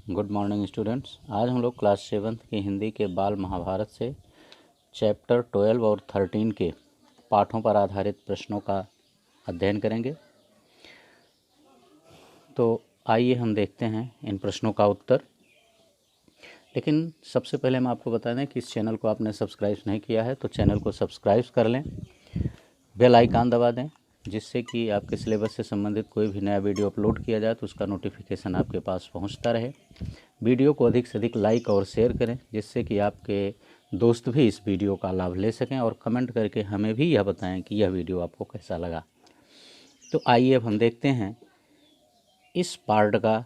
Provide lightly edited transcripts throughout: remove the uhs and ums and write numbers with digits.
Good morning students. आज हम लोग क्लास 7 की हिंदी के बाल महाभारत से चैप्टर 12 और 13 के पाठों पर आधारित प्रश्नों का अध्ययन करेंगे। तो आइए हम देखते हैं इन प्रश्नों का उत्तर। लेकिन सबसे पहले हम आपको बता दें कि इस चैनल को आपने सब्सक्राइब नहीं किया है तो चैनल को सब्सक्राइब कर लें, बेल आइकन दबा दें, जिससे कि आपके सिलेबस से संबंधित कोई भी नया वीडियो अपलोड किया जाए तो उसका नोटिफिकेशन आपके पास पहुंचता रहे। वीडियो को अधिक से अधिक लाइक और शेयर करें, जिससे कि आपके दोस्त भी इस वीडियो का लाभ ले सकें और कमेंट करके हमें भी यह बताएं कि यह वीडियो आपको कैसा लगा। तो आइए अब हम देखते हैं इस पार्ट का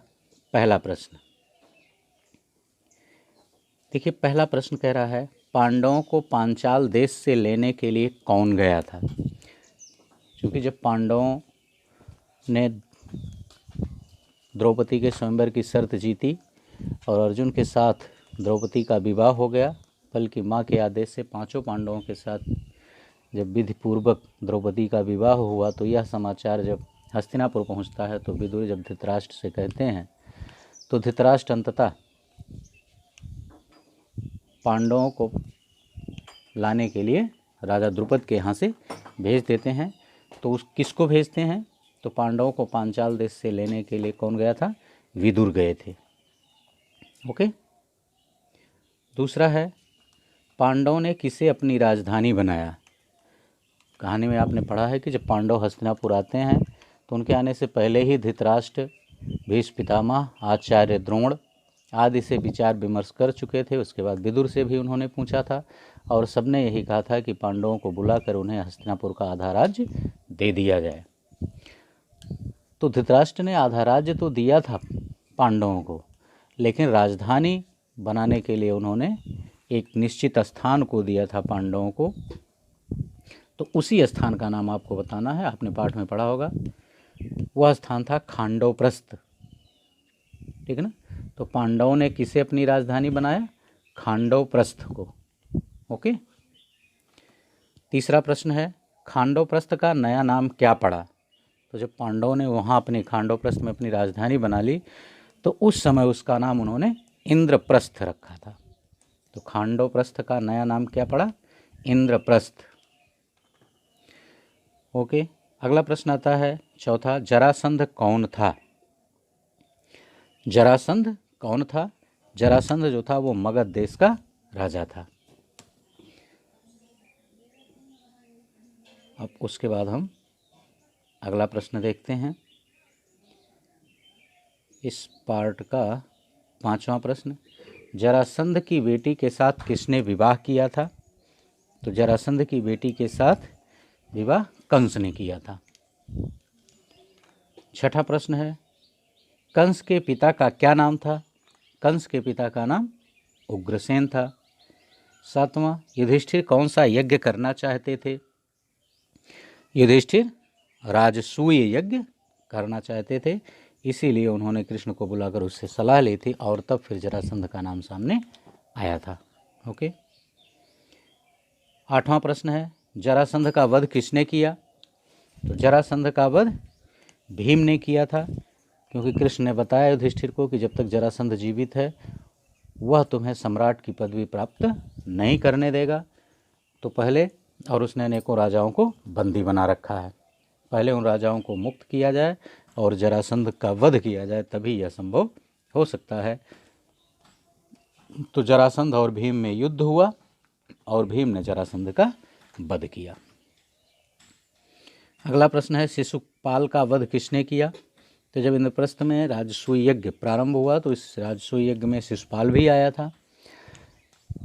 पहला प्रश्न। देखिए, पहला प्रश्न कह रहा है, पांडवों को पांचाल देश से लेने के लिए कौन गया था? क्योंकि जब पांडवों ने द्रौपदी के स्वयंवर की शर्त जीती और अर्जुन के साथ द्रौपदी का विवाह हो गया, बल्कि माँ के आदेश से पांचों पांडवों के साथ जब विधिपूर्वक द्रौपदी का विवाह हुआ, तो यह समाचार जब हस्तिनापुर पहुँचता है तो विदुर जब धृतराष्ट्र से कहते हैं तो धृतराष्ट्र अंततः पांडवों को लाने के लिए राजा द्रुपद के यहाँ से भेज देते हैं। तो उस किसको भेजते हैं? तो पांडवों को पांचाल देश से लेने के लिए कौन गया था? विदुर गए थे। ओके। दूसरा है, पांडवों ने किसे अपनी राजधानी बनाया? कहानी में आपने पढ़ा है कि जब पांडव हस्तिनापुर आते हैं तो उनके आने से पहले ही धृतराष्ट्र, भीष्म पितामह, आचार्य द्रोण आदि से विचार विमर्श कर चुके थे। उसके बाद विदुर से भी उन्होंने पूछा था और सबने यही कहा था कि पांडवों को बुलाकर उन्हें हस्तिनापुर का आधा राज्य दे दिया जाए। तो धृतराष्ट्र ने आधा राज्य तो दिया था पांडवों को, लेकिन राजधानी बनाने के लिए उन्होंने एक निश्चित स्थान को दिया था पांडवों को। तो उसी स्थान का नाम आपको बताना है, आपने पाठ में पढ़ा होगा। वह स्थान था खांडवप्रस्थ। ठीक है ना? तो पांडवों ने किसे अपनी राजधानी बनाया? खांडवप्रस्थ को। ओके। तीसरा प्रश्न है, खांडवप्रस्थ का नया नाम क्या पड़ा? तो जब पांडवों ने वहाँ अपनी खांडवप्रस्थ में अपनी राजधानी बना ली तो उस समय उसका नाम उन्होंने इंद्रप्रस्थ रखा था। तो खांडवप्रस्थ का नया नाम क्या पड़ा? इंद्रप्रस्थ। ओके। अगला प्रश्न आता है चौथा, जरासंध कौन था? जरासंध कौन था? जरासंध जो था वो मगध देश का राजा था। अब उसके बाद हम अगला प्रश्न देखते हैं। इस पार्ट का पांचवा प्रश्न, जरासंध की बेटी के साथ किसने विवाह किया था? तो जरासंध की बेटी के साथ विवाह कंस ने किया था। छठा प्रश्न है, कंस के पिता का क्या नाम था? कंस के पिता का नाम उग्रसेन था। सातवां, युधिष्ठिर कौन सा यज्ञ करना चाहते थे? युधिष्ठिर राजसूय यज्ञ करना चाहते थे, इसीलिए उन्होंने कृष्ण को बुलाकर उससे सलाह ली थी और तब फिर जरासंध का नाम सामने आया था। ओके। आठवां प्रश्न है, जरासंध का वध किसने किया? तो जरासंध का वध भीम ने किया था, क्योंकि कृष्ण ने बताया युधिष्ठिर को कि जब तक जरासंध जीवित है वह तुम्हें सम्राट की पदवी प्राप्त नहीं करने देगा। तो पहले, और उसने अनेकों राजाओं को बंदी बना रखा है, पहले उन राजाओं को मुक्त किया जाए और जरासंध का वध किया जाए, तभी यह संभव हो सकता है। तो जरासंध और भीम में युद्ध हुआ और भीम ने जरासंध का वध किया। अगला प्रश्न है, शिशुपाल का वध किसने किया? तो जब इंद्रप्रस्थ में राजसूय यज्ञ प्रारंभ हुआ तो इस राजसूय यज्ञ में शिशुपाल भी आया था।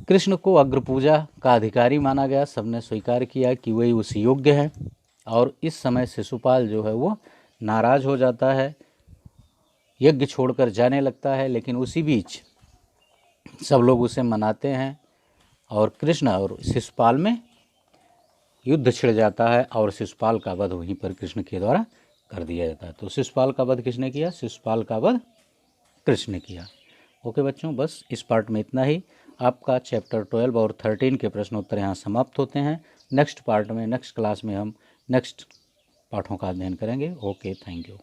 कृष्ण को अग्रपूजा का अधिकारी माना गया, सबने स्वीकार किया कि वही उस योग्य है। और इस समय शिशुपाल जो है वो नाराज हो जाता है, यज्ञ छोड़कर जाने लगता है, लेकिन उसी बीच सब लोग उसे मनाते हैं और कृष्ण और शिशुपाल में युद्ध छिड़ जाता है और शिशुपाल का वध वहीं पर कृष्ण के द्वारा कर दिया जाता है। तो शिशुपाल का वध किसने किया? शिशुपाल का वध कृष्ण ने किया। ओके बच्चों, बस इस पार्ट में इतना ही। आपका चैप्टर 12 और 13 के प्रश्नोत्तर यहाँ समाप्त होते हैं। नेक्स्ट पार्ट में, नेक्स्ट क्लास में हम नेक्स्ट पाठों का अध्ययन करेंगे। Okay, thank you.